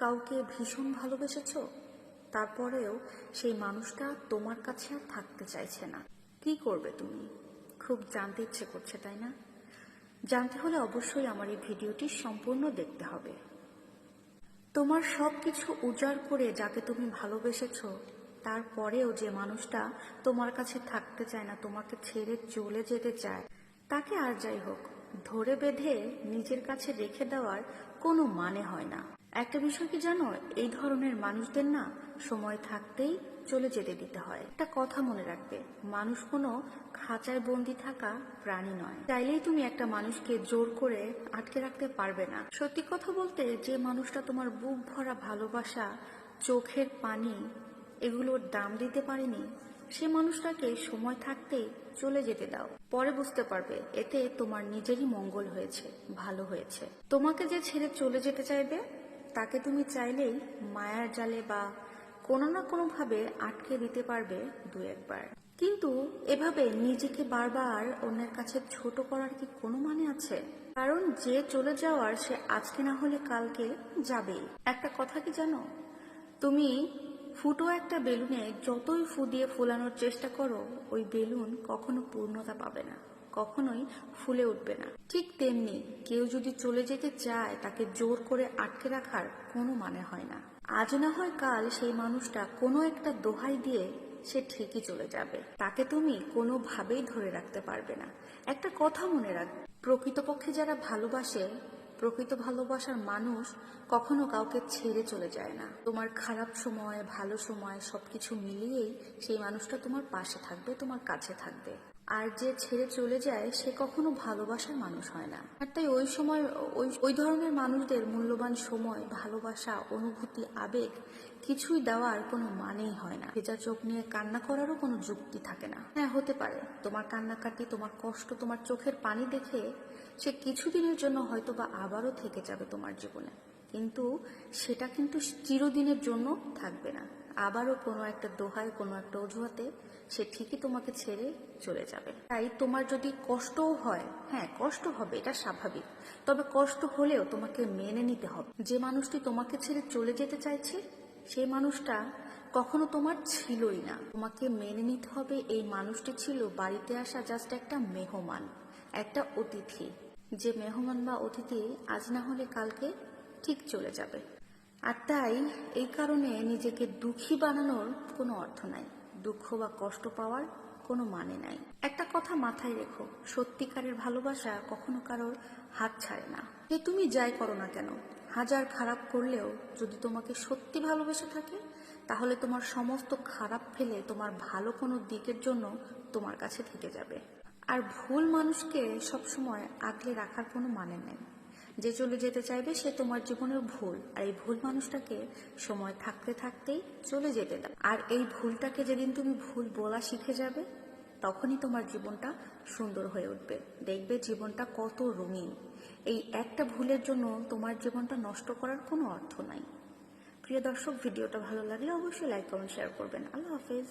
কাউকে ভীষণ ভালোবেসেছো, তারপরেও সেই মানুষটা তোমার কাছে আর থাকতে চাইছে না। কি করবে তুমি? খুব জানতে ইচ্ছে করছে, তাই না? জানতে হলে অবশ্যই আমার এই ভিডিওটি সম্পূর্ণ দেখতে হবে। তোমার সব কিছু উজাড় করে যাকে তুমি ভালোবেসেছো, তারপরেও যে মানুষটা তোমার কাছে থাকতে চায় না, তোমাকে ছেড়ে চলে যেতে চায়, তাকে আর যাই হোক ধরে বেঁধে নিজের কাছে রেখে দেওয়ার কোনো মানে হয় না। একটা বিষয় কি জানো, এই ধরনের মানুষদের না সময় থাকতেই চলে যেতে দিতে হয়। একটা কথা মনে রাখবে, মানুষ কোনো খাঁচায় বন্দি থাকা প্রাণী নয়। চাইলেই তুমি একটা মানুষকে জোর করে আটকে রাখতে পারবে না। সত্যি কথা বলতে, যে মানুষটা তোমার বুক ভরা ভালোবাসা, চোখের পানি এগুলোর দাম দিতে পারেনি, সে মানুষটাকে সময় থাকতেই চলে যেতে দাও। পরে বুঝতে পারবে এতে তোমার নিজেরই মঙ্গল হয়েছে, ভালো হয়েছে। তোমাকে যে ছেড়ে চলে যেতে চাইবে, তাকে তুমি চাইলেই মায়ার জালে বা কোনো না কোনো ভাবে আটকে দিতে পারবে দু একবার। কিন্তু এভাবে নিজেকে বারবার অন্যের কাছে ছোট করার কি কোনো মানে আছে? কারণ যে চলে যাওয়ার, সে আজকে না হলে কালকে যাবেই। একটা কথা কি জানো, তুমি ফুটো একটা বেলুনে যতই ফু দিয়ে ফুলানোর চেষ্টা করো, ওই বেলুন কখনো পূর্ণতা পাবে না, কখনোই ফুলে উঠবে না। ঠিক তেমনি কেউ যদি চলে যেতে চায়, তাকে জোর করে আটকে রাখার কোনো মানে হয় না। আজ না হয় কাল সেই মানুষটা কোনো একটা দোহাই দিয়ে সে ঠিকই চলে যাবে, তাকে তুমি কোনোভাবেই ধরে রাখতে পারবে না। একটা কথা মনে রাখবে, প্রকৃতপক্ষে যারা ভালোবাসে, প্রকৃত ভালোবাসার মানুষ কখনো কাউকে ছেড়ে চলে যায় না। তোমার খারাপ সময়, ভালো সময় সবকিছু মিলিয়েই সেই মানুষটা তোমার পাশে থাকবে, তোমার কাছে থাকবে। আর যে ছেড়ে চলে যায়, সে কখনো ভালোবাসার মানুষ হয় না। আর তাই ওই সময় ওই ধরনের মানুষদের মূল্যবান সময়, ভালোবাসা, অনুভূতি, আবেগ কিছুই দেওয়ার কোনো মানেই হয় না। ভেজা চোখ নিয়ে কান্না করারও কোনো যুক্তি থাকে না। হ্যাঁ, হতে পারে তোমার কান্নাকাটি, তোমার কষ্ট, তোমার চোখের পানি দেখে সে কিছুদিনের জন্য হয়তো বা আবারও থেকে যাবে তোমার জীবনে, কিন্তু সেটা কিন্তু চিরদিনের জন্য থাকবে না। আবারও কোনো একটা দোহায়, কোনো একটা অজুহাতে সে ঠিকই তোমাকে ছেড়ে চলে যাবে। তাই তোমার যদি কষ্টও হয়, হ্যাঁ কষ্ট হবে, এটা স্বাভাবিক, তবে কষ্ট হলেও তোমাকে মেনে নিতে হবে। যে মানুষটি তোমাকে ছেড়ে চলে যেতে চাইছে, সেই মানুষটা কখনো তোমার ছিলই না। তোমাকে মেনে নিতে হবে এই মানুষটি ছিল বাড়িতে আসা জাস্ট একটা মেহমান, একটা অতিথি। যে মেহমান বা অতিথি আজ না হলে কালকে ঠিক চলে যাবে। আর তাই এই কারণে নিজেকে দুঃখী বানানোর কোনো অর্থ নাই, দুঃখ বা কষ্ট পাওয়ার কোনো মানে নাই। একটা কথা মাথায় রেখো, সত্যিকারের ভালোবাসা কখনো কারোর হাত ছাড়ে না। যে তুমি যাই করো না কেন, হাজার খারাপ করলেও যদি তোমাকে সত্যি ভালোবেসে থাকে, তাহলে তোমার সমস্ত খারাপ ফেলে তোমার ভালো কোনো দিকের জন্য তোমার কাছে থেকে যাবে। আর ভুল মানুষকে সবসময় আগলে রাখার কোনো মানে নেই। যে চলে যেতে চাইবে সে তোমার জীবনের ভুল, আর এই ভুল মানুষটাকে সময় থাকতে থাকতেই চলে যেতে দাও। আর এই ভুলটাকে যেদিন তুমি ভুল বলা শিখে যাবে, তখনই তোমার জীবনটা সুন্দর হয়ে উঠবে। দেখবে জীবনটা কত রঙিন। এই একটা ভুলের জন্য তোমার জীবনটা নষ্ট করার কোনো অর্থ নাই। প্রিয় দর্শক, ভিডিওটা ভালো লাগলে অবশ্যই লাইক, কমেন্ট, শেয়ার করবেন। আল্লাহ হাফেজ।